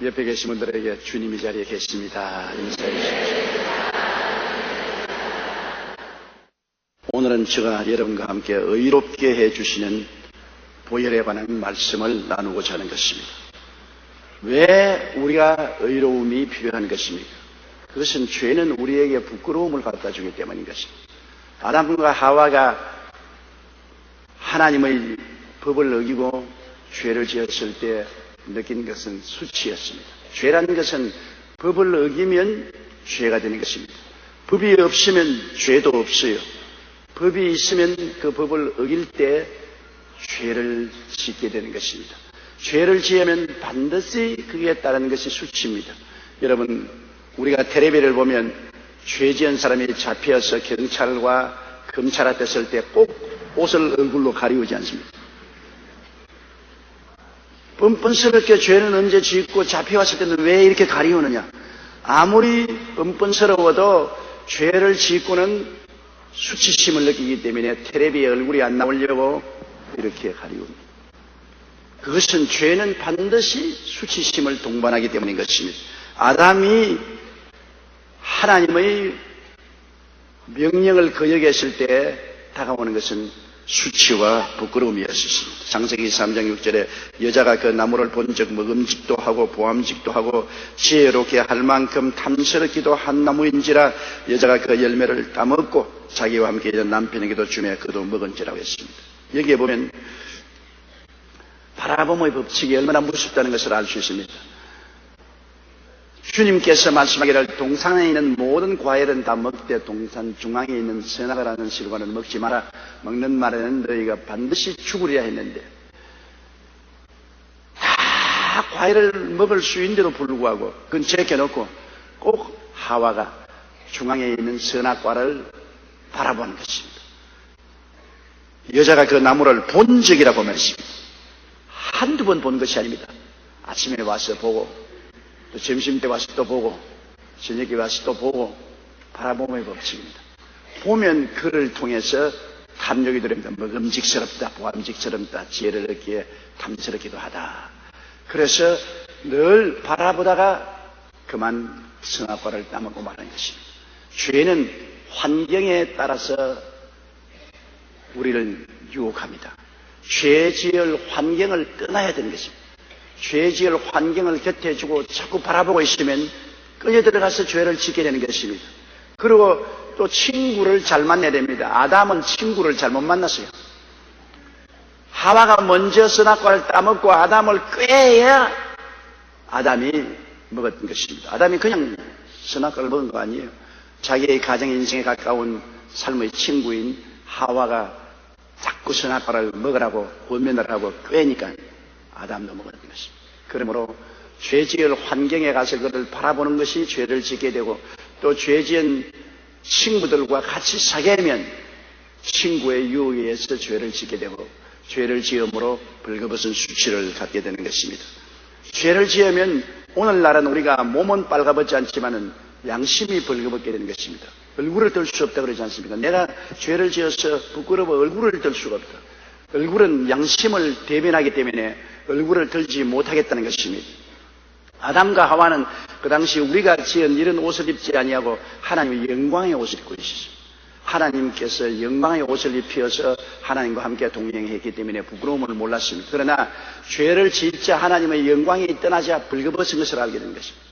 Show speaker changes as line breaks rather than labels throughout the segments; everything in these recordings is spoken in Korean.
옆에 계신 분들에게 주님이 자리에 계십니다. 인사해 주십시오. 오늘은 제가 여러분과 함께 의롭게 해주시는 보혈에 관한 말씀을 나누고자 하는 것입니다. 왜 우리가 의로움이 필요한 것입니까? 그것은 죄는 우리에게 부끄러움을 갖다 주기 때문인 것입니다. 아담과 하와가 하나님의 법을 어기고 죄를 지었을 때 느낀 것은 수치였습니다. 죄라는 것은 법을 어기면 죄가 되는 것입니다. 법이 없으면 죄도 없어요. 법이 있으면 그 법을 어길 때 죄를 짓게 되는 것입니다. 죄를 지으면 반드시 그에 따른 것이 수치입니다. 여러분, 우리가 텔레비를 보면 죄 지은 사람이 잡혀서 경찰과 검찰 앞에 설 때 꼭 옷을 얼굴로 가리우지 않습니까? 뻔뻔스럽게 죄는 언제 짓고 잡혀왔을 때는 왜 이렇게 가리우느냐? 아무리 뻔뻔스러워도 죄를 짓고는 수치심을 느끼기 때문에 텔레비에 얼굴이 안 나오려고 이렇게 가리웁니다. 그것은 죄는 반드시 수치심을 동반하기 때문인 것입니다. 아담이 하나님의 명령을 거역했을 때 다가오는 것은 수치와 부끄러움이었습니다. 창세기 3장 6절에 여자가 그 나무를 본 적 먹음직도 하고 보암직도 하고 지혜롭게 할 만큼 탐스럽기도 한 나무인지라 여자가 그 열매를 따먹고 자기와 함께 있는 남편에게도 주매 그도 먹은지라고 했습니다. 여기에 보면 바라봄의 법칙이 얼마나 무섭다는 것을 알 수 있습니다. 주님께서 말씀하기를 동산에 있는 모든 과일은 다 먹되 동산 중앙에 있는 선악과라는 실과는 먹지 마라. 먹는 말에는 너희가 반드시 죽으리라 했는데 다 과일을 먹을 수 있는데도 불구하고 그건 제껴놓고 꼭 하와가 중앙에 있는 선악과를 바라보는 것입니다. 여자가 그 나무를 본 적이라고 말했습니다. 한두 번 본 것이 아닙니다. 아침에 와서 보고 또 점심때 와서 또 보고 저녁에 와서 또 보고 바라봄의 법칙입니다. 보면 그를 통해서 탐욕이 들어옵니다. 먹음직스럽다, 보암직스럽다, 지혜를 얻기에 탐스럽기도 하다. 그래서 늘 바라보다가 그만 선악과를 따먹고 마는 것입니다. 죄는 환경에 따라서 우리를 유혹합니다. 죄 지을 환경을 떠나야 되는 것입니다. 죄 지을 환경을 곁에 주고 자꾸 바라보고 있으면 끌려 들어가서 죄를 짓게 되는 것입니다. 그리고 또 친구를 잘 만나야 됩니다. 아담은 친구를 잘못 만났어요. 하와가 먼저 선악과를 따먹고 아담을 꾀해야 아담이 먹었던 것입니다. 아담이 그냥 선악과를 먹은 거 아니에요. 자기의 가정 인생에 가까운 삶의 친구인 하와가 자꾸 선악과를 먹으라고 권면을 하고 꾀니까 아담도 먹었던 것입니다. 그러므로 죄 지을 환경에 가서 그를 바라보는 것이 죄를 짓게 되고 또 죄 지은 친구들과 같이 사귀면 친구의 유혹에 의해서 죄를 짓게 되고 죄를 지음으로 벌거벗은 수치를 갖게 되는 것입니다. 죄를 지으면 오늘날은 우리가 몸은 빨가벗지 않지만은 양심이 벌거벗게 되는 것입니다. 얼굴을 들 수 없다 그러지 않습니까? 내가 죄를 지어서 부끄러워 얼굴을 들 수가 없다. 얼굴은 양심을 대변하기 때문에 얼굴을 들지 못하겠다는 것입니다. 아담과 하와는 그 당시 우리가 지은 이런 옷을 입지 아니하고 하나님의 영광의 옷을 입고 있었습니다. 하나님께서 영광의 옷을 입혀서 하나님과 함께 동행했기 때문에 부끄러움을 몰랐습니다. 그러나 죄를 짓자 하나님의 영광이 떠나자 벌거벗은 것을 알게 된 것입니다.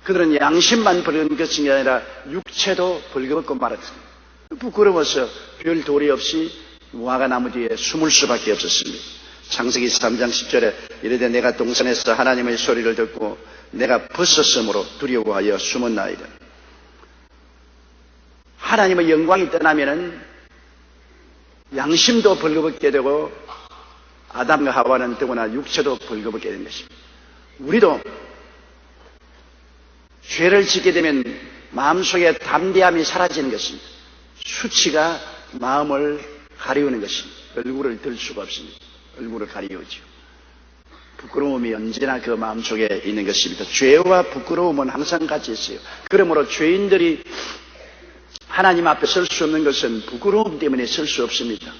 그들은 양심만 벌거벗은 것이 아니라 육체도 벌거벗고 말았습니다. 부끄러워서 별 도리 없이 무화과 나무 뒤에 숨을 수밖에 없었습니다. 창세기 3장 10절에 이르되 내가 동산에서 하나님의 소리를 듣고 내가 벗었으므로 두려워하여 숨었나이다. 하나님의 영광이 떠나면은 양심도 벌거벗게 되고 아담과 하와는 더구나 육체도 벌거벗게 되는 것입니다. 우리도 죄를 짓게 되면 마음속에 담대함이 사라지는 것입니다. 수치가 마음을 가리우는 것입니다. 얼굴을 들 수가 없습니다. 얼굴을 가리우죠. 부끄러움이 언제나 그 마음속에 있는 것입니다. 죄와 부끄러움은 항상 같이 있어요. 그러므로 죄인들이 하나님 앞에 설 수 없는 것은 부끄러움 때문에 설 수 없습니다.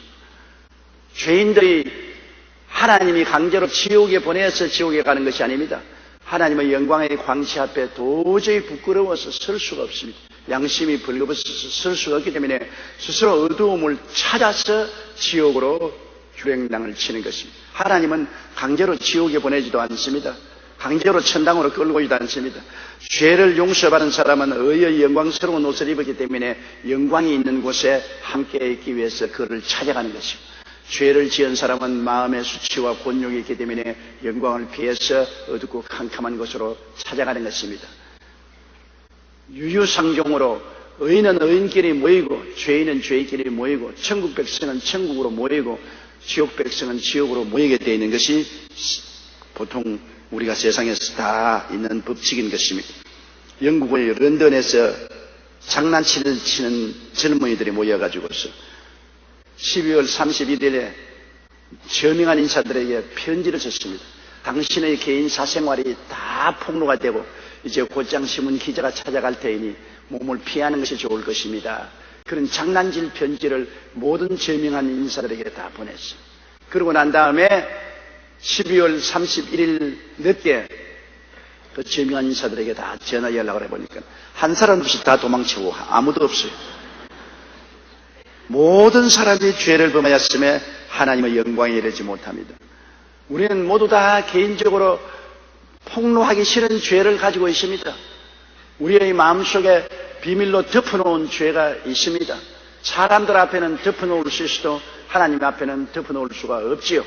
죄인들이 하나님이 강제로 지옥에 보내서 지옥에 가는 것이 아닙니다. 하나님의 영광의 광채 앞에 도저히 부끄러워서 설 수가 없습니다. 양심이 벌거벗어서 설 수가 없기 때문에 스스로 어두움을 찾아서 지옥으로 주랭랑을 치는 것입니다. 하나님은 강제로 지옥에 보내지도 않습니다. 강제로 천당으로 끌고 오지도 않습니다. 죄를 용서받은 사람은 의의 영광스러운 옷을 입었기 때문에 영광이 있는 곳에 함께 있기 위해서 그를 찾아가는 것입니다. 죄를 지은 사람은 마음의 수치와 곤욕이 있기 때문에 영광을 피해서 어둡고 캄캄한 곳으로 찾아가는 것입니다. 유유상종으로 의인은 의인끼리 모이고 죄인은 죄인끼리 모이고 천국 백성은 천국으로 모이고 지옥 백성은 지옥으로 모이게 되어 있는 것이 보통 우리가 세상에서 다 있는 법칙인 것입니다. 영국의 런던에서 장난치는 젊은이들이 모여가지고서 12월 31일에 저명한 인사들에게 편지를 썼습니다. 당신의 개인 사생활이 다 폭로가 되고 이제 곧장 신문 기자가 찾아갈 테니 몸을 피하는 것이 좋을 것입니다. 그런 장난질 편지를 모든 저명한 인사들에게 다 보냈어요. 그러고 난 다음에 12월 31일 늦게 그 저명한 인사들에게 다 전화 연락을 해보니까 한 사람 없이 다 도망치고 아무도 없어요. 모든 사람이 죄를 범하였음에 하나님의 영광에 이르지 못합니다. 우리는 모두 다 개인적으로 폭로하기 싫은 죄를 가지고 있습니다. 우리의 마음속에 비밀로 덮어놓은 죄가 있습니다. 사람들 앞에는 덮어놓을 수 있어도 하나님 앞에는 덮어놓을 수가 없지요.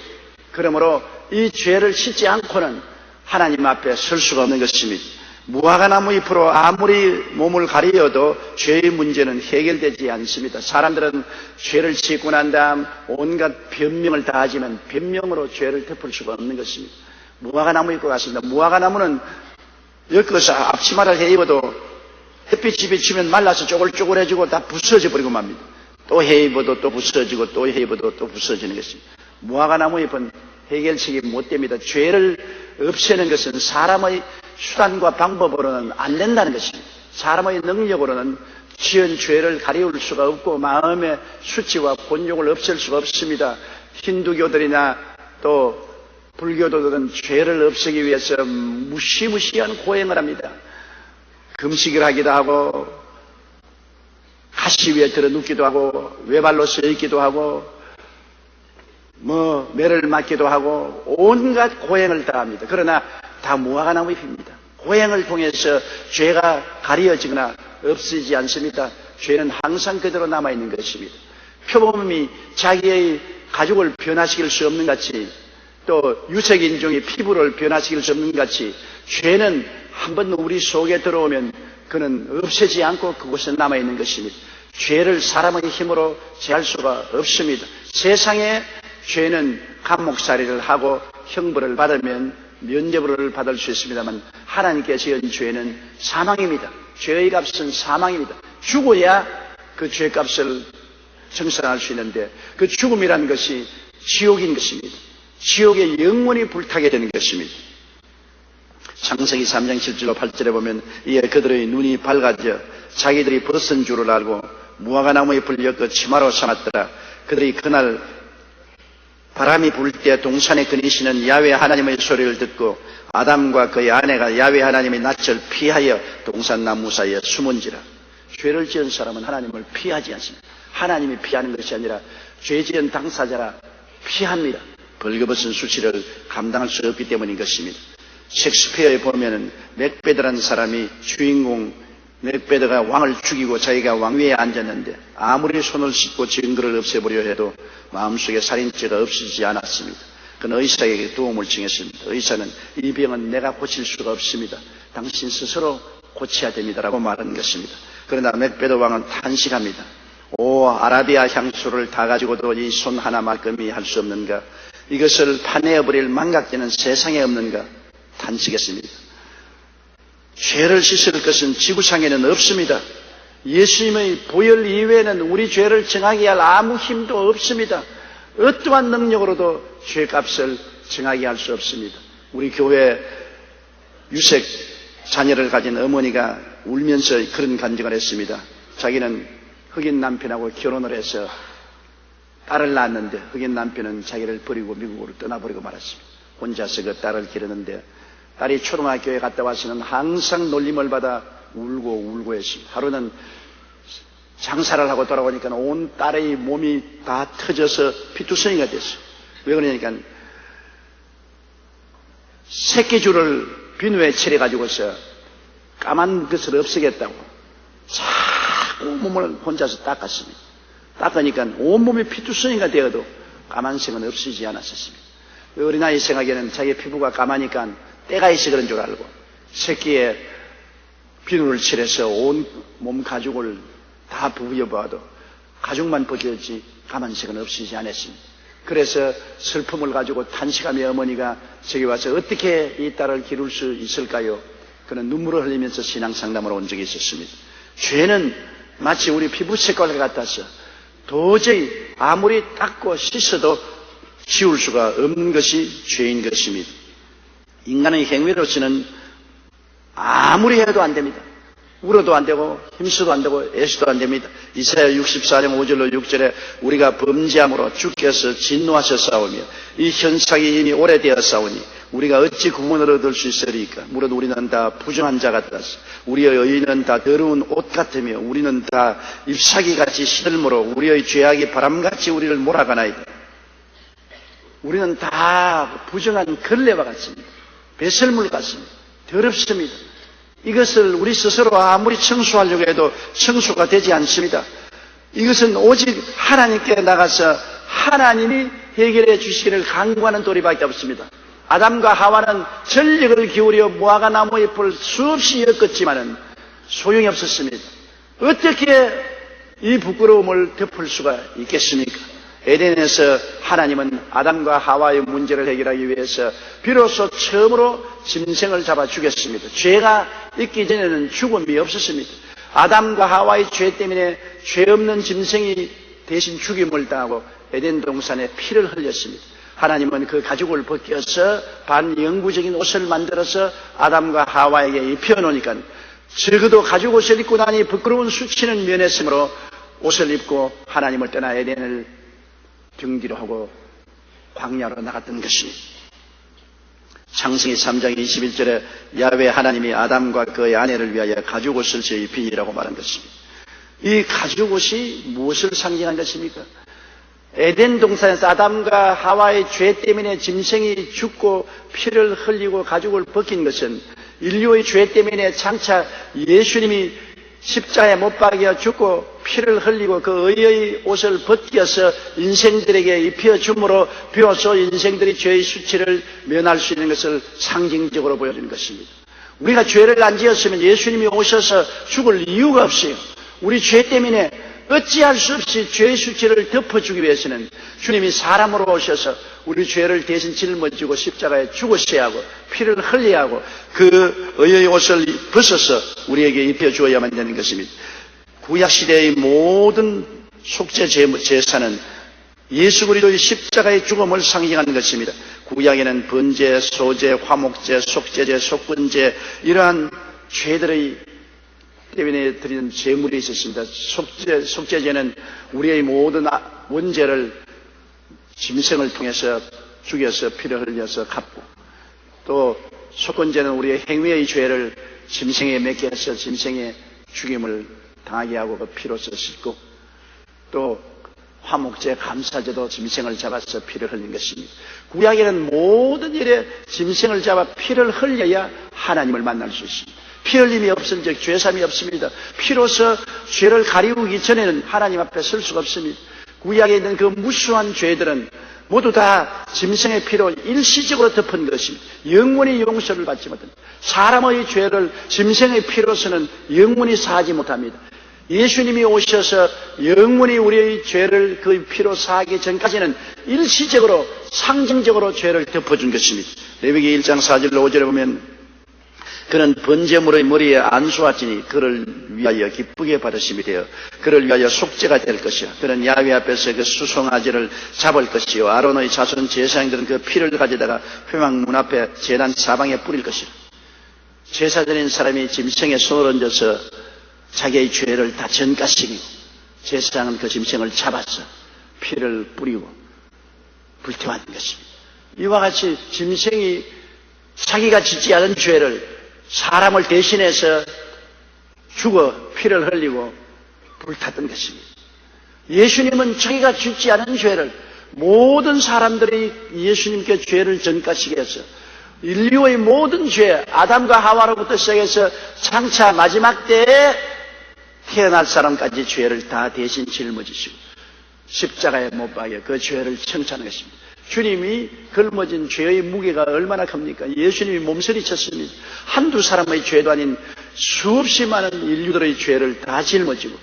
그러므로 이 죄를 씻지 않고는 하나님 앞에 설 수가 없는 것입니다. 무화과나무 잎으로 아무리 몸을 가리어도 죄의 문제는 해결되지 않습니다. 사람들은 죄를 짓고 난 다음 온갖 변명을 다 하지만 변명으로 죄를 덮을 수가 없는 것입니다. 무화과나무 잎과 같습니다. 무화과나무는 엮어서 앞치마를 해 입어도 햇빛이 비치면 말라서 쪼글쪼글해지고 다 부서져 버리고 맙니다. 또 해 입어도 또 부서지고 또 해 입어도 또 부서지는 것입니다. 무화과나무 잎은 해결책이 못 됩니다. 죄를 없애는 것은 사람의 수단과 방법으로는 안 된다는 것입니다. 사람의 능력으로는 지은 죄를 가리울 수가 없고 마음의 수치와 곤욕을 없앨 수가 없습니다. 힌두교들이나 또 불교도들은 죄를 없애기 위해서 무시무시한 고행을 합니다. 금식을 하기도 하고 가시 위에 들어 눕기도 하고 외발로 서 있기도 하고 매를 맞기도 하고 온갖 고행을 다 합니다. 그러나 다 무화과나무 잎입니다. 고행을 통해서 죄가 가려지거나 없어지지 않습니다. 죄는 항상 그대로 남아있는 것입니다. 표범이 자기의 가죽을 변화시킬 수 없는 같이 또 유색인종의 피부를 변화시킬 수 없는 같이 죄는 한번 우리 속에 들어오면 그는 없애지 않고 그곳에 남아있는 것입니다. 죄를 사람의 힘으로 제할 수가 없습니다. 세상에 죄는 감목살이를 하고 형벌을 받으면 면죄부를 받을 수 있습니다만 하나님께 지은 죄는 사망입니다. 죄의 값은 사망입니다. 죽어야 그 죄값을 청산할 수 있는데 그 죽음이라는 것이 지옥인 것입니다. 지옥에 영원히 불타게 되는 것입니다. 창세기 3장 7절로 8절에 보면 이에 그들의 눈이 밝아져 자기들이 벗은 줄을 알고 무화과나무 잎을 엮어 치마로 삼았더라. 그들이 그날 바람이 불 때 동산에 거니시는 야훼 하나님의 소리를 듣고 아담과 그의 아내가 야훼 하나님의 낯을 피하여 동산나무 사이에 숨은지라. 죄를 지은 사람은 하나님을 피하지 않습니다. 하나님이 피하는 것이 아니라 죄 지은 당사자라 피합니다. 벌거벗은 수치를 감당할 수 없기 때문인 것입니다. 셰익스피어에 보면은 맥베드라는 사람이 주인공 맥베드가 왕을 죽이고 자기가 왕위에 앉았는데 아무리 손을 씻고 증거를 없애보려 해도 마음속에 살인죄가 없어지지 않았습니다. 그는 의사에게 도움을 청했습니다. 의사는 이 병은 내가 고칠 수가 없습니다. 당신 스스로 고쳐야 됩니다라고 말한 것입니다. 그러나 맥베드 왕은 탄식합니다. 오 아라비아 향수를 다 가지고도 이 손 하나만큼이 할 수 없는가? 이것을 파내어버릴 망각되는 세상에 없는가? 탄식했습니다. 죄를 씻을 것은 지구상에는 없습니다. 예수님의 보혈 이외에는 우리 죄를 정하게 할 아무 힘도 없습니다. 어떠한 능력으로도 죄값을 정하게 할 수 없습니다. 우리 교회 유색 자녀를 가진 어머니가 울면서 그런 간증을 했습니다. 자기는 흑인 남편하고 결혼을 해서 딸을 낳았는데 흑인 남편은 자기를 버리고 미국으로 떠나버리고 말았습니다. 혼자서 그 딸을 기르는데 딸이 초등학교에 갔다 와서는 항상 놀림을 받아 울고 했습니다. 하루는 장사를 하고 돌아오니까 온 딸의 몸이 다 터져서 피투성이가 됐어요. 왜 그러냐니까 새끼줄을 비누에 칠해가지고서 까만 것을 없애겠다고 자꾸 몸을 혼자서 닦았습니다. 닦으니까 온몸이 피투성이가 되어도 까만색은 없어지지 않았었습니다. 어린아이 생각에는 자기 피부가 까마니까 때가 있어 그런 줄 알고 새끼에 비누를 칠해서 온 몸 가죽을 다 부여봐도 가죽만 벗겨졌지 까만색은 없어지지 않았습니다. 그래서 슬픔을 가지고 탄식하며 어머니가 저기 와서 어떻게 이 딸을 기를 수 있을까요? 그는 눈물을 흘리면서 신앙상담을 온 적이 있었습니다. 죄는 마치 우리 피부 색깔과 같아서 도저히 아무리 닦고 씻어도 지울 수가 없는 것이 죄인 것입니다. 인간의 행위로서는 아무리 해도 안 됩니다. 울어도 안 되고 힘써도 안 되고 애써도 안 됩니다. 이사야 64장 5절로 6절에 우리가 범죄함으로 주께서 진노하셨사오며 이 현상이 이미 오래되었사오니 우리가 어찌 구원을 얻을 수 있으리까? 무릇 우리는 다 부정한 자 같았어. 우리의 의인은 다 더러운 옷 같으며 우리는 다 잎사귀같이 시들므로 우리의 죄악이 바람같이 우리를 몰아가나이다. 우리는 다 부정한 걸레와 같습니다. 배설물 같습니다. 더럽습니다. 이것을 우리 스스로 아무리 청소하려고 해도 청소가 되지 않습니다. 이것은 오직 하나님께 나가서 하나님이 해결해 주시기를 간구하는 도리밖에 없습니다. 아담과 하와는 전력을 기울여 무화과 나무의 잎을 수없이 엮었지만은 소용이 없었습니다. 어떻게 이 부끄러움을 덮을 수가 있겠습니까? 에덴에서 하나님은 아담과 하와의 문제를 해결하기 위해서 비로소 처음으로 짐승을 잡아 죽였습니다. 죄가 있기 전에는 죽음이 없었습니다. 아담과 하와의 죄 때문에 죄 없는 짐승이 대신 죽임을 당하고 에덴 동산에 피를 흘렸습니다. 하나님은 그 가죽을 벗겨서 반영구적인 옷을 만들어서 아담과 하와에게 입혀놓으니까 적어도 가죽 옷을 입고 나니 부끄러운 수치는 면했으므로 옷을 입고 하나님을 떠나 에덴을 등 뒤로 하고 광야로 나갔던 것입니다. 창세기 3장 21절에 야훼 하나님이 아담과 그의 아내를 위하여 가죽옷을 지어 입히니라고 말한 것입니다. 이 가죽옷이 무엇을 상징한 것입니까? 에덴 동산에서 아담과 하와의 죄 때문에 짐승이 죽고 피를 흘리고 가죽을 벗긴 것은 인류의 죄 때문에 장차 예수님이 십자가에 못 박여 죽고 피를 흘리고 그 의의 옷을 벗겨서 인생들에게 입혀줌으로 비로소 인생들이 죄의 수치를 면할 수 있는 것을 상징적으로 보여주는 것입니다. 우리가 죄를 안 지었으면 예수님이 오셔서 죽을 이유가 없어요. 우리 죄 때문에 어찌할 수 없이 죄의 수치를 덮어주기 위해서는 주님이 사람으로 오셔서 우리 죄를 대신 짊어지고 십자가에 죽으셔야 하고 피를 흘려야 하고 그 의의 옷을 벗어서 우리에게 입혀주어야만 되는 것입니다. 구약시대의 모든 속죄 제사는 예수 그리스도의 십자가의 죽음을 상징하는 것입니다. 구약에는 번제, 소제, 화목제, 속죄제, 속건제 이러한 죄들의 때문에 드리는 제물이 있었습니다. 속죄제는 우리의 모든 원죄를 짐승을 통해서 죽여서 피를 흘려서 갚고, 또 속건제는 우리의 행위의 죄를 짐승에 맡겨서 짐승의 죽임을 당하게 하고 그 피로서 씻고, 또 화목제, 감사제도 짐승을 잡아서 피를 흘린 것입니다. 구약에는 모든 일에 짐승을 잡아 피를 흘려야 하나님을 만날 수 있습니다. 피 흘림이 없은 즉 죄삼이 없습니다. 피로서 죄를 가리우기 전에는 하나님 앞에 설 수가 없습니다. 구약에 있는 그 무수한 죄들은 모두 다 짐승의 피로 일시적으로 덮은 것입니다. 영원히 용서를 받지 못합니다. 사람의 죄를 짐승의 피로서는 영원히 사하지 못합니다. 예수님이 오셔서 영원히 우리의 죄를 그 피로 사하기 전까지는 일시적으로 상징적으로 죄를 덮어준 것입니다. 레위기 1장 4절 5절에 보면 그는 번제물의 머리에 안수하지니 그를 위하여 기쁘게 받으심이 되어 그를 위하여 속죄가 될 것이요 그는 야훼 앞에서 그 수송아지를 잡을 것이요 아론의 자손 제사장들은 그 피를 가져다가 회막문 앞에 제단 사방에 뿌릴 것이라. 제사 드린 사람이 짐승에 손을 얹어서 자기의 죄를 다 전가시키고 제사장은 그 짐승을 잡아서 피를 뿌리고 불태웠는 것입니다. 이와 같이 짐승이 자기가 짓지 않은 죄를 사람을 대신해서 죽어 피를 흘리고 불탔던 것입니다. 예수님은 자기가 짓지 않은 죄를 모든 사람들이 예수님께 죄를 전가시게 해서 인류의 모든 죄, 아담과 하와로부터 시작해서 장차 마지막 때에 태어날 사람까지 죄를 다 대신 짊어지시고 십자가에 못 박여 그 죄를 청산한 것입니다. 주님이 걸머진 죄의 무게가 얼마나 큽니까? 예수님이 몸서리쳤습니다. 한두 사람의 죄도 아닌 수없이 많은 인류들의 죄를 다 짊어지고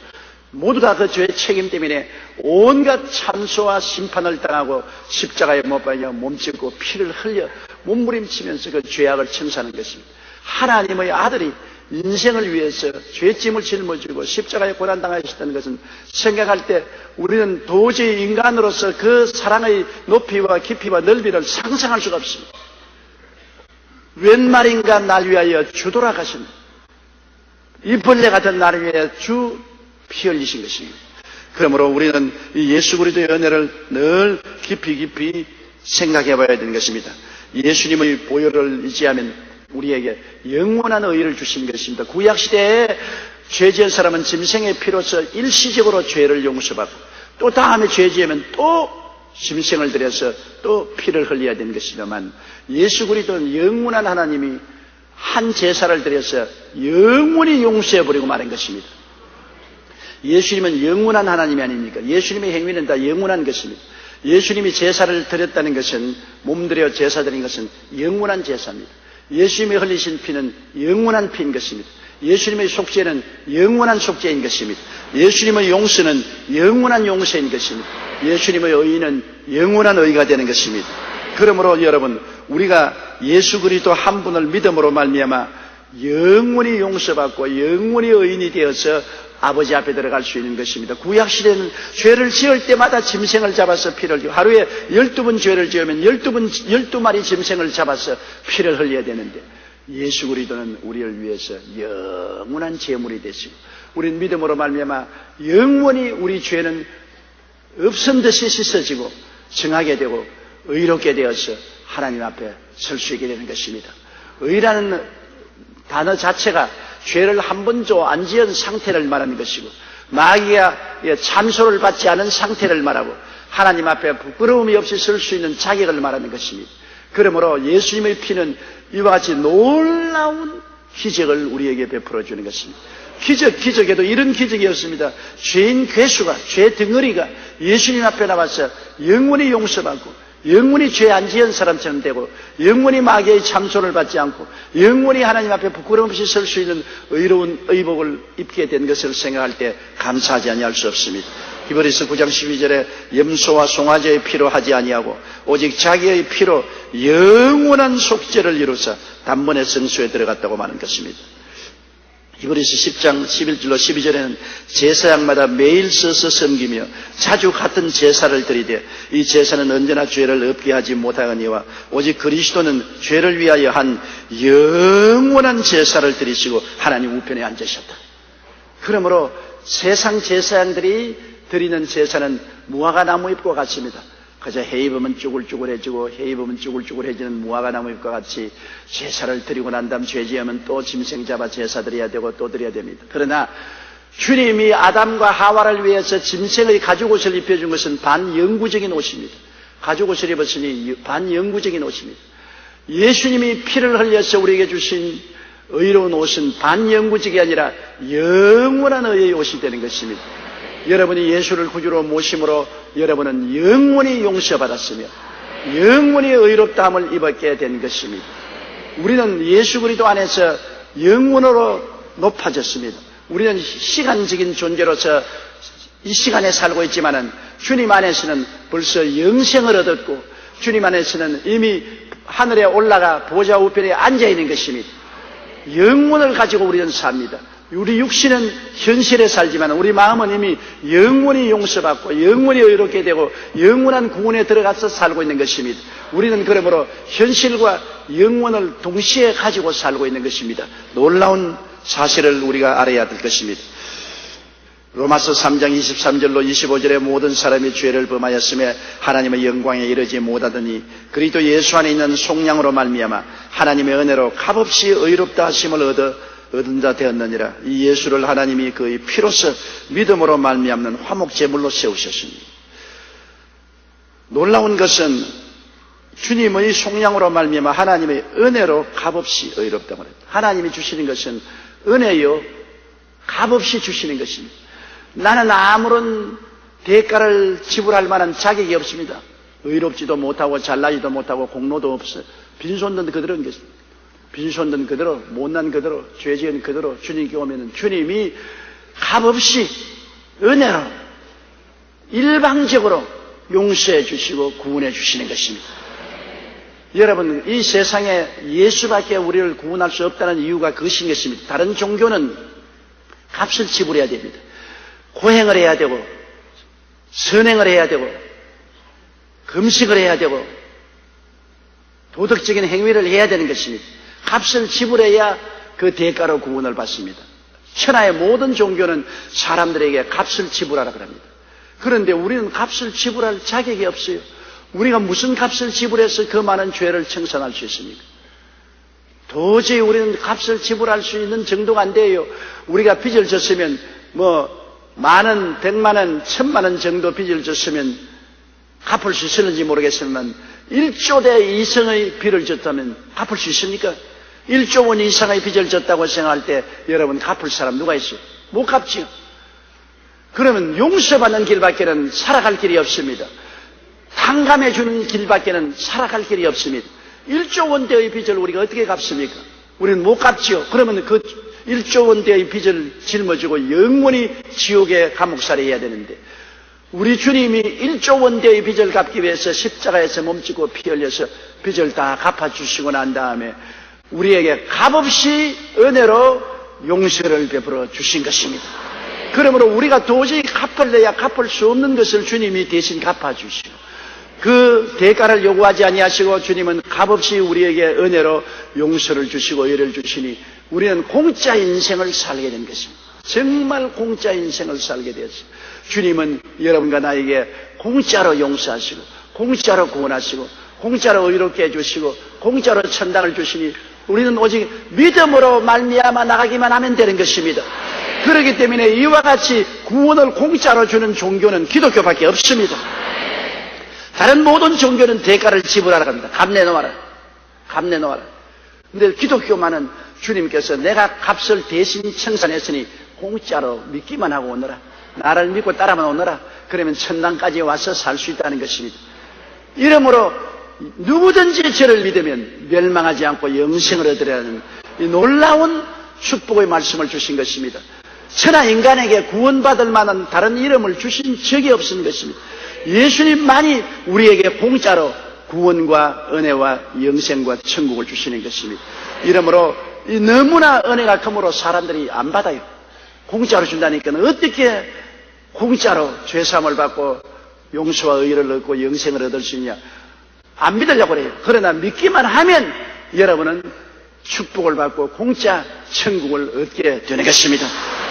모두 다 그 죄의 책임 때문에 온갖 참소와 심판을 당하고 십자가에 못 박여 몸짓고 피를 흘려 몸부림치면서 그 죄악을 청산하는 것입니다. 하나님의 아들이 인생을 위해서 죄짐을 짊어지고 십자가에 고난당하셨다는 것은 생각할 때 우리는 도저히 인간으로서 그 사랑의 높이와 깊이와 넓이를 상상할 수가 없습니다. 웬 말인가 날 위하여 주도록 하신 이 벌레 같은 나를 위하여 주 피 흘리신 것입니다. 그러므로 우리는 이 예수 그리스도의 은혜를 늘 깊이 생각해 봐야 되는 것입니다. 예수님의 보혈을 의지하면 우리에게 영원한 의를 주신 것입니다. 구약시대에 죄 지은 사람은 짐승의 피로서 일시적으로 죄를 용서받고 또 다음에 죄 지으면 또 짐승을 들여서 또 피를 흘려야 되는 것이지만 예수 그리스도는 영원한 하나님이 한 제사를 드려서 영원히 용서해버리고 마는 것입니다. 예수님은 영원한 하나님이 아닙니까? 예수님의 행위는 다 영원한 것입니다. 예수님이 제사를 드렸다는 것은 몸들여 제사 드린 것은 영원한 제사입니다. 예수님이 흘리신 피는 영원한 피인 것입니다. 예수님의 속죄는 영원한 속죄인 것입니다. 예수님의 용서는 영원한 용서인 것입니다. 예수님의 의는 영원한 의가 되는 것입니다. 그러므로 여러분 우리가 예수 그리스도 한 분을 믿음으로 말미암아 영원히 용서받고 영원히 의인이 되어서 아버지 앞에 들어갈 수 있는 것입니다. 구약시대는 죄를 지을 때마다 짐승을 잡아서 피를 흘리고 하루에 12번 죄를 지으면 12마리 짐승을 잡아서 피를 흘려야 되는데 예수 그리스도는 우리를 위해서 영원한 제물이 되시고 우리는 믿음으로 말미암아 영원히 우리 죄는 없은 듯이 씻어지고 정하게 되고 의롭게 되어서 하나님 앞에 설 수 있게 되는 것입니다. 의라는 단어 자체가 죄를 한 번도 안 지은 상태를 말하는 것이고 마귀가 참소를 받지 않은 상태를 말하고 하나님 앞에 부끄러움이 없이 설 수 있는 자격을 말하는 것입니다. 그러므로 예수님의 피는 이와 같이 놀라운 기적을 우리에게 베풀어 주는 것입니다. 기적에도 이런 기적이 없습니다. 죄인 괴수가, 죄 덩어리가 예수님 앞에 나와서 영원히 용서받고 영원히 죄 안 지은 사람처럼 되고 영원히 마귀의 참소를 받지 않고 영원히 하나님 앞에 부끄러움 없이 설 수 있는 의로운 의복을 입게 된 것을 생각할 때 감사하지 아니할 수 없습니다. 히브리서 9장 12절에 염소와 송아지의 피로 하지 아니하고 오직 자기의 피로 영원한 속죄를 이루사 단번에 성소에 들어갔다고 말하는 것입니다. 히브리서 10장 11절로 12절에는 제사장마다 매일 서서 섬기며 자주 같은 제사를 드리되 이 제사는 언제나 죄를 없게 하지 못하거니와 오직 그리스도는 죄를 위하여 한 영원한 제사를 드리시고 하나님 우편에 앉으셨다. 그러므로 세상 제사장들이 드리는 제사는 무화과 나무잎과 같습니다. 그저 해 입으면 쭈글쭈글해지고 해 입으면 쭈글쭈글해지는 무화과 나무잎과 같이 제사를 드리고 난 다음 죄 지으면 또 짐승 잡아 제사 드려야 되고 또 드려야 됩니다. 그러나 주님이 아담과 하와를 위해서 짐승의 가죽옷을 입혀준 것은 반영구적인 옷입니다. 가죽옷을 입었으니 반영구적인 옷입니다. 예수님이 피를 흘려서 우리에게 주신 의로운 옷은 반영구적이 아니라 영원한 의의 옷이 되는 것입니다. 여러분이 예수를 구주로 모심으로 여러분은 영원히 용서받았으며 영원히 의롭다함을 입었게 된 것입니다. 우리는 예수 그리스도 안에서 영원으로 높아졌습니다. 우리는 시간적인 존재로서 이 시간에 살고 있지만은 주님 안에서는 벌써 영생을 얻었고 주님 안에서는 이미 하늘에 올라가 보좌 우편에 앉아 있는 것입니다. 영원을 가지고 우리는 삽니다. 우리 육신은 현실에 살지만 우리 마음은 이미 영원히 용서받고 영원히 의롭게 되고 영원한 구원에 들어가서 살고 있는 것입니다. 우리는 그러므로 현실과 영원을 동시에 가지고 살고 있는 것입니다. 놀라운 사실을 우리가 알아야 될 것입니다. 로마서 3장 23절로 25절에 모든 사람이 죄를 범하였음에 하나님의 영광에 이르지 못하더니 그리스도 예수 안에 있는 속량으로 말미암아 하나님의 은혜로 값없이 의롭다 하심을 얻은 자 되었느니라. 이 예수를 하나님이 그의 피로서 믿음으로 말미암는 화목 제물로 세우셨습니다. 놀라운 것은 주님의 속량으로 말미암아 하나님의 은혜로 값없이 의롭다고 합니다. 하나님이 주시는 것은 은혜요 값없이 주시는 것입니다. 나는 아무런 대가를 지불할 만한 자격이 없습니다. 의롭지도 못하고 잘나지도 못하고 공로도 없어요. 빈손든 그대로인 것입니다. 빈손든 그대로, 못난 그대로, 죄지은 그대로 주님께 오면은 주님이 값없이 은혜로 일방적으로 용서해 주시고 구원해 주시는 것입니다. 여러분, 이 세상에 예수밖에 우리를 구원할 수 없다는 이유가 그것인 것입니다. 다른 종교는 값을 지불해야 됩니다. 고행을 해야 되고 선행을 해야 되고 금식을 해야 되고 도덕적인 행위를 해야 되는 것입니다. 값을 지불해야 그 대가로 구원을 받습니다. 천하의 모든 종교는 사람들에게 값을 지불하라고 합니다. 그런데 우리는 값을 지불할 자격이 없어요. 우리가 무슨 값을 지불해서 그 많은 죄를 청산할 수 있습니까? 도저히 우리는 값을 지불할 수 있는 정도가 안 돼요. 우리가 빚을 졌으면 만원, 100만원, 1000만원 정도 빚을 졌으면 갚을 수 있었는지 모르겠지만 1조 대 이상의 빚을 졌다면 갚을 수 있습니까? 1조 원 이상의 빚을 졌다고 생각할 때 여러분 갚을 사람 누가 있어요? 못 갚지요. 그러면 용서받는 길밖에는 살아갈 길이 없습니다. 탕감해 주는 길밖에는 살아갈 길이 없습니다. 1조 원대의 빚을 우리가 어떻게 갚습니까? 우리는 못 갚지요. 그러면 그 1조 원대의 빚을 짊어지고 영원히 지옥의 감옥살이 해야 되는데 우리 주님이 1조 원대의 빚을 갚기 위해서 십자가에서 몸짓고 피 흘려서 빚을 다 갚아주시고 난 다음에 우리에게 값없이 은혜로 용서를 베풀어 주신 것입니다. 그러므로 우리가 도저히 갚을래야 갚을 수 없는 것을 주님이 대신 갚아주시고 그 대가를 요구하지 아니하시고 주님은 값없이 우리에게 은혜로 용서를 주시고 의를 주시니 우리는 공짜 인생을 살게 된 것입니다. 정말 공짜 인생을 살게 되었습니다. 주님은 여러분과 나에게 공짜로 용서하시고 공짜로 구원하시고 공짜로 의롭게 해주시고 공짜로 천당을 주시니 우리는 오직 믿음으로 말미암아 나가기만 하면 되는 것입니다. 그렇기 때문에 이와 같이 구원을 공짜로 주는 종교는 기독교밖에 없습니다. 다른 모든 종교는 대가를 지불하라고 합니다. 값 내놓아라. 값 내놓아라. 근데 기독교만은 주님께서 내가 값을 대신 청산했으니 공짜로 믿기만 하고 오너라. 나를 믿고 따라만 오너라. 그러면 천당까지 와서 살 수 있다는 것입니다. 이러므로 누구든지 저를 믿으면 멸망하지 않고 영생을 얻으라는 이 놀라운 축복의 말씀을 주신 것입니다. 천하 인간에게 구원받을 만한 다른 이름을 주신 적이 없는 것입니다. 예수님만이 우리에게 공짜로 구원과 은혜와 영생과 천국을 주시는 것입니다. 이러므로 너무나 은혜가 크므로 사람들이 안 받아요. 공짜로 준다니까 어떻게 공짜로 죄사함을 받고 용서와 의를 얻고 영생을 얻을 수 있냐. 안 믿으려고 그래요. 그러나 믿기만 하면 여러분은 축복을 받고 공짜 천국을 얻게 되는 것입니다.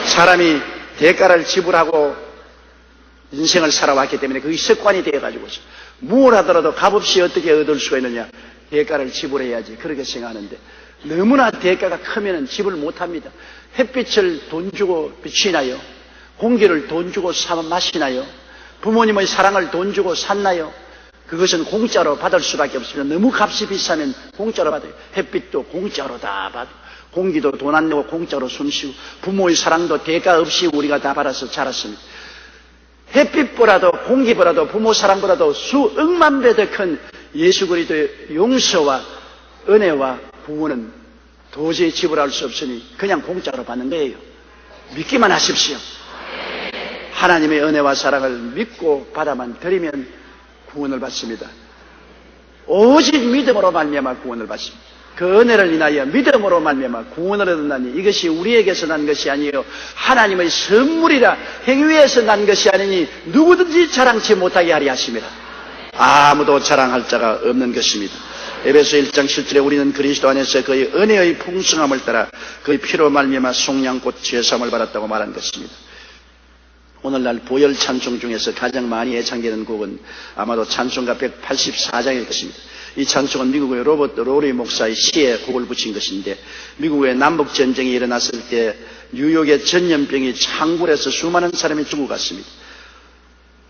사람이 대가를 지불하고 인생을 살아왔기 때문에 그게 습관이 되어가지고 무엇 하더라도 값없이 어떻게 얻을 수가 있느냐. 대가를 지불해야지 그렇게 생각하는데 너무나 대가가 크면 지불 못합니다. 햇빛을 돈 주고 비치나요? 공기를 돈 주고 마시나요? 부모님의 사랑을 돈 주고 샀나요? 그것은 공짜로 받을 수밖에 없습니다. 너무 값이 비싸면 공짜로 받아요. 햇빛도 공짜로 다 받고 공기도 돈 안 내고 공짜로 숨쉬고 부모의 사랑도 대가 없이 우리가 다 받아서 자랐습니다. 햇빛보다도 공기보다도 부모 사랑보다도 수억만 배 더 큰 예수 그리스도의 용서와 은혜와 구원은 도저히 지불할 수 없으니 그냥 공짜로 받는 거예요. 믿기만 하십시오. 하나님의 은혜와 사랑을 믿고 받아만 드리면 구원을 받습니다. 오직 믿음으로 말미암아 구원을 받습니다. 그 은혜를 인하여 믿음으로 말미암아 구원을 얻는다니 이것이 우리에게서 난 것이 아니에요. 하나님의 선물이라 행위에서 난 것이 아니니 누구든지 자랑치 못하게 하리 하심이라. 아무도 자랑할 자가 없는 것입니다. 에베소 1장 7절에 우리는 그리스도 안에서 그의 은혜의 풍성함을 따라 그의 피로 말미암아 속량곧 죄사함을 받았다고 말한 것입니다. 오늘날 보혈 찬송 중에서 가장 많이 애창되는 곡은 아마도 찬송가 184장일 것입니다. 이 찬송은 미국의 로버트 로리 목사의 시에 곡을 붙인 것인데, 미국의 남북전쟁이 일어났을 때 뉴욕의 전염병이 창궐해서 수많은 사람이 죽어갔습니다.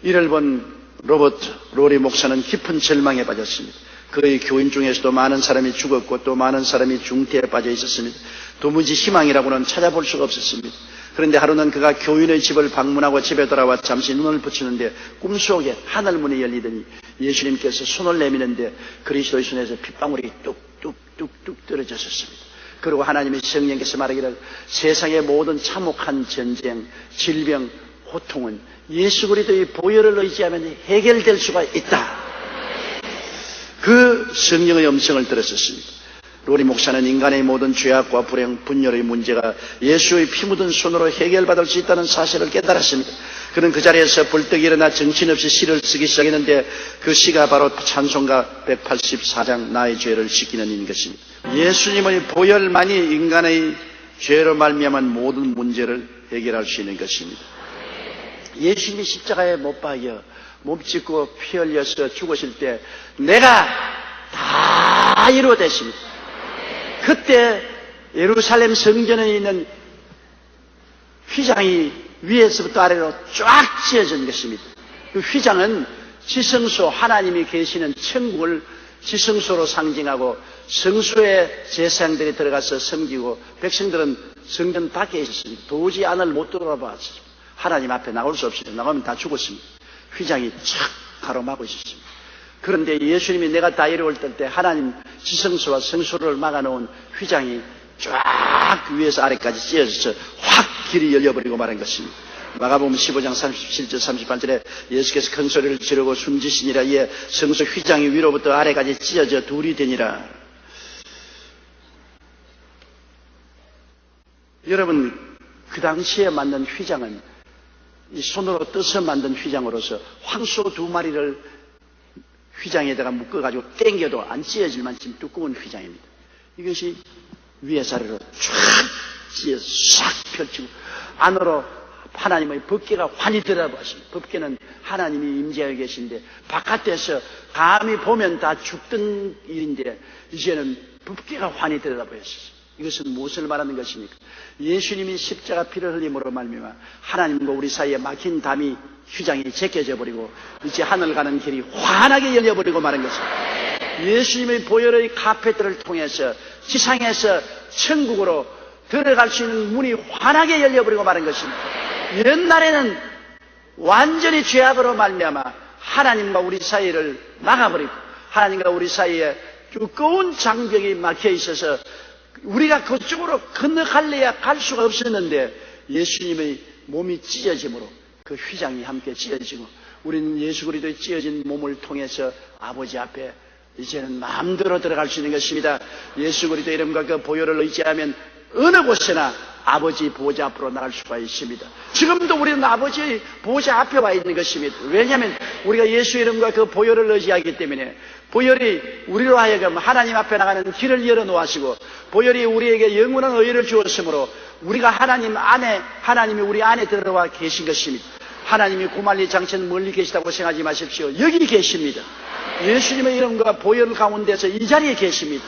이를 본 로버트 로리 목사는 깊은 절망에 빠졌습니다. 그의 교인 중에서도 많은 사람이 죽었고 또 많은 사람이 중태에 빠져 있었습니다. 도무지 희망이라고는 찾아볼 수가 없었습니다. 그런데 하루는 그가 교인의 집을 방문하고 집에 돌아와 잠시 눈을 붙이는데 꿈속에 하늘문이 열리더니 예수님께서 손을 내미는데 그리스도의 손에서 핏방울이 뚝뚝뚝뚝 떨어졌었습니다. 그리고 하나님의 성령께서 말하기를 세상의 모든 참혹한 전쟁, 질병, 고통은 예수 그리스도의 보혈을 의지하면 해결될 수가 있다. 그 성령의 음성을 들었었습니다. 로리 목사는 인간의 모든 죄악과 불행, 분열의 문제가 예수의 피 묻은 손으로 해결받을 수 있다는 사실을 깨달았습니다. 그는 그 자리에서 벌떡 일어나 정신없이 시를 쓰기 시작했는데 그 시가 바로 찬송가 184장 나의 죄를 씻기는 인 것입니다. 예수님의 보혈만이 인간의 죄로 말미암은 모든 문제를 해결할 수 있는 것입니다. 예수님이 십자가에 못 박여 몸짓고 피 흘려서 죽으실 때 내가 다 이루어졌습니다. 그때 예루살렘 성전에 있는 휘장이 위에서부터 아래로 쫙 찢어진 것입니다. 그 휘장은 지성소, 하나님이 계시는 천국을 지성소로 상징하고 성소에 제사장들이 들어가서 섬기고 백성들은 성전 밖에 있었습니다. 도저히 안을 못 들어봤습니다. 하나님 앞에 나올 수 없습니다. 나가면 다 죽었습니다. 휘장이 착 가로막고 있었습니다. 그런데 예수님이 내가 다 이루어올 때 하나님 지성소와 성소를 막아놓은 휘장이 쫙 위에서 아래까지 찢어져서 확 길이 열려버리고 말한 것입니다. 마가복음 15장 37절 38절에 예수께서 큰 소리를 지르고 숨지시니라. 이에 성소 휘장이 위로부터 아래까지 찢어져 둘이 되니라. 여러분, 그 당시에 만든 휘장은 이 손으로 떠서 만든 휘장으로서 황소 2마리를 휘장에다가 묶어가지고 당겨도 안 찢어질 만큼 두꺼운 휘장입니다. 이것이 위에서 아래로 쫙 찢어서 싹 펼치고 안으로 하나님의 법궤가 환히 들어보십니다. 법궤는 하나님이 임재하고 계신데 바깥에서 감히 보면 다 죽던 일인데 이제는 법궤가 환히 들여다보였어요. 이것은 무엇을 말하는 것입니까? 예수님이 십자가 피를 흘림으로 말미암아 하나님과 우리 사이에 막힌 담이 휘장이 제껴져 버리고 이제 하늘 가는 길이 환하게 열려버리고 마는 것입니다. 예수님의 보혈의 카페트를 통해서 지상에서 천국으로 들어갈 수 있는 문이 환하게 열려버리고 마는 것입니다. 옛날에는 완전히 죄악으로 말미암아 하나님과 우리 사이를 막아버리고 하나님과 우리 사이에 두꺼운 장벽이 막혀 있어서 우리가 그쪽으로 건너갈래야 갈 수가 없었는데 예수님의 몸이 찢어짐으로 그 휘장이 함께 찢어지고 우리는 예수 그리스도의 찢어진 몸을 통해서 아버지 앞에 이제는 마음대로 들어갈 수 있는 것입니다. 예수 그리스도의 이름과 그 보혈을 의지하면 어느 곳에나 아버지 보좌 앞으로 나갈 수가 있습니다. 지금도 우리는 아버지 보좌 앞에 와 있는 것입니다. 왜냐하면 우리가 예수 이름과 그 보혈을 의지하기 때문에 보혈이 우리로 하여금 하나님 앞에 나가는 길을 열어놓으시고 보혈이 우리에게 영원한 의를 주었으므로 우리가 하나님 안에 하나님이 우리 안에 들어와 계신 것입니다. 하나님이 고말리 장천 멀리 계시다고 생각하지 마십시오. 여기 계십니다. 예수님의 이름과 보혈 가운데서 이 자리에 계십니다.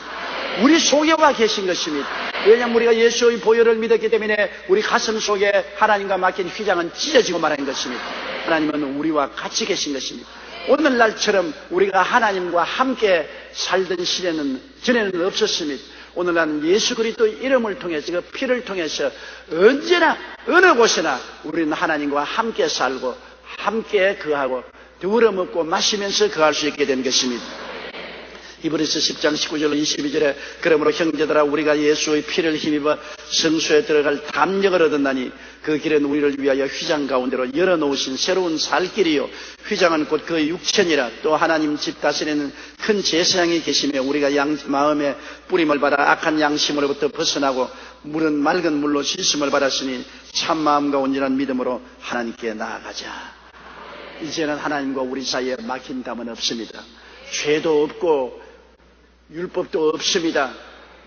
우리 속에 와 계신 것입니다. 왜냐하면 우리가 예수의 보혈을 믿었기 때문에 우리 가슴 속에 하나님과 막힌 휘장은 찢어지고 말한 것입니다. 하나님은 우리와 같이 계신 것입니다. 오늘날처럼 우리가 하나님과 함께 살던 시대는 전에는 없었습니다. 오늘날은 예수 그리스도의 이름을 통해서 그 피를 통해서 언제나 어느 곳에나 우리는 하나님과 함께 살고 함께 거하고 더불어 먹고 마시면서 거할 수 있게 된 것입니다. 히브리서 10장 19절 22절에 그러므로 형제들아 우리가 예수의 피를 힘입어 성소에 들어갈 담력을 얻었나니 그 길은 우리를 위하여 휘장 가운데로 열어놓으신 새로운 살 길이요 휘장은 곧 그의 육체니라. 또 하나님 집 다스리는 큰 제사장이 계시며 우리가 마음에 뿌림을 받아 악한 양심으로부터 벗어나고 물은 맑은 물로 씻음을 받았으니 참 마음과 온전한 믿음으로 하나님께 나아가자. 이제는 하나님과 우리 사이에 막힌 담은 없습니다. 죄도 없고 율법도 없습니다.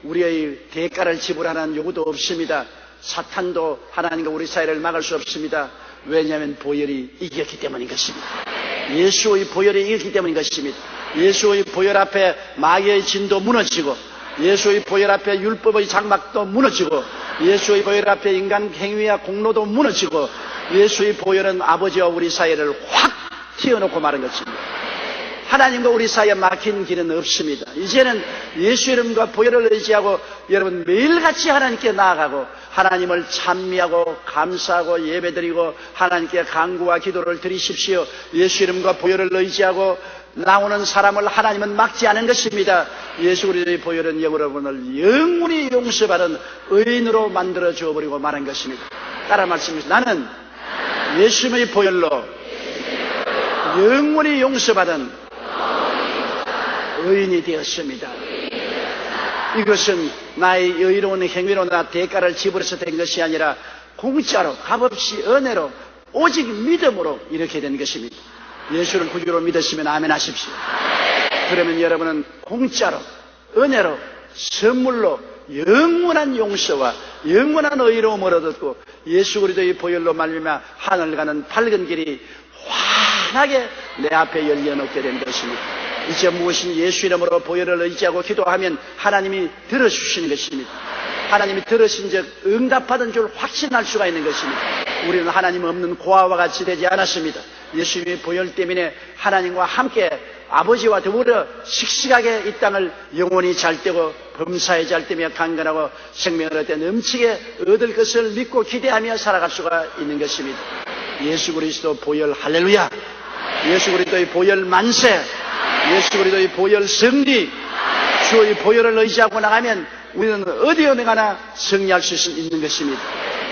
우리의 대가를 지불하는 요구도 없습니다. 사탄도 하나님과 우리 사이를 막을 수 없습니다. 왜냐하면 보혈이 이겼기 때문인 것입니다. 예수의 보혈이 이겼기 때문인 것입니다. 예수의 보혈 앞에 마귀의 진도 무너지고, 예수의 보혈 앞에 율법의 장막도 무너지고, 예수의 보혈 앞에 인간 행위와 공로도 무너지고, 예수의 보혈은 아버지와 우리 사이를 확 튀어놓고 마는 것입니다. 하나님과 우리 사이에 막힌 길은 없습니다. 이제는 예수 이름과 보혈을 의지하고 여러분 매일같이 하나님께 나아가고 하나님을 찬미하고 감사하고 예배드리고 하나님께 간구와 기도를 드리십시오. 예수 이름과 보혈을 의지하고 나오는 사람을 하나님은 막지 않은 것입니다. 예수 그리스도의 보혈은 여러분을 영원히 용서받은 의인으로 만들어 주어버리고 말한 것입니다. 따라 말씀하십시오. 나는 예수님의 보혈로 영원히 용서받은 의인이 되었습니다. 이것은 나의 의로운 행위로 나 대가를 지불해서 된 것이 아니라 공짜로 값없이 은혜로 오직 믿음으로 이렇게 된 것입니다. 예수를 구주로 믿으시면 아멘 하십시오. 그러면 여러분은 공짜로 은혜로 선물로 영원한 용서와 영원한 의로움을 얻었고 예수 그리스도의 보혈로 말미암아 하늘 가는 밝은 길이 환하게 내 앞에 열려놓게 된 것입니다. 이제 무엇인 예수 이름으로 보혈을 의지하고 기도하면 하나님이 들어주시는 것입니다. 하나님이 들으신 즉 응답받은 줄 확신할 수가 있는 것입니다. 우리는 하나님 없는 고아와 같이 되지 않았습니다. 예수님의 보혈 때문에 하나님과 함께 아버지와 더불어 씩씩하게 이 땅을 영원히 잘 되고 범사에 잘 되며 강건하고 생명을 얻되 넘치게 얻을 것을 믿고 기대하며 살아갈 수가 있는 것입니다. 예수 그리스도 보혈 할렐루야, 예수 그리스도의 보혈 만세, 예수 그리스도의 보혈 승리, 주의 보혈을 의지하고 나가면 우리는 어디 어느 가나 승리할 수 있는 것입니다.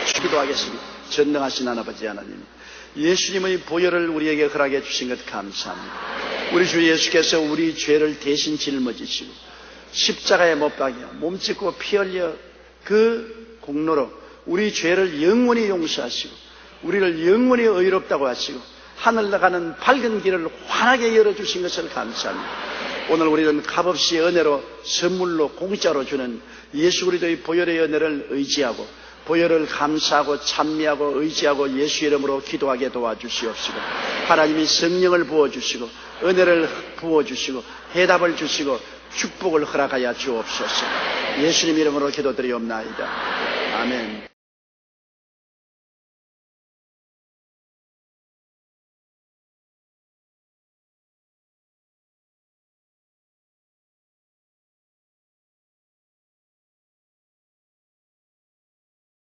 기도하겠습니다. 전능하신 하나님 하나님, 예수님의 보혈을 우리에게 허락해 주신 것 감사합니다. 우리 주 예수께서 우리 죄를 대신 짊어지시고 십자가에 못 박여 몸짓고 피 흘려 그 공로로 우리 죄를 영원히 용서하시고 우리를 영원히 의롭다고 하시고 하늘 나가는 밝은 길을 환하게 열어주신 것을 감사합니다. 오늘 우리는 값없이 은혜로 선물로 공짜로 주는 예수 그리스도의 보혈의 은혜를 의지하고 보혈을 감사하고 찬미하고 의지하고 예수 이름으로 기도하게 도와주시옵시고 하나님이 성령을 부어주시고 은혜를 부어주시고 해답을 주시고 축복을 허락하여 주옵소서. 예수님 이름으로 기도드리옵나이다. 아멘.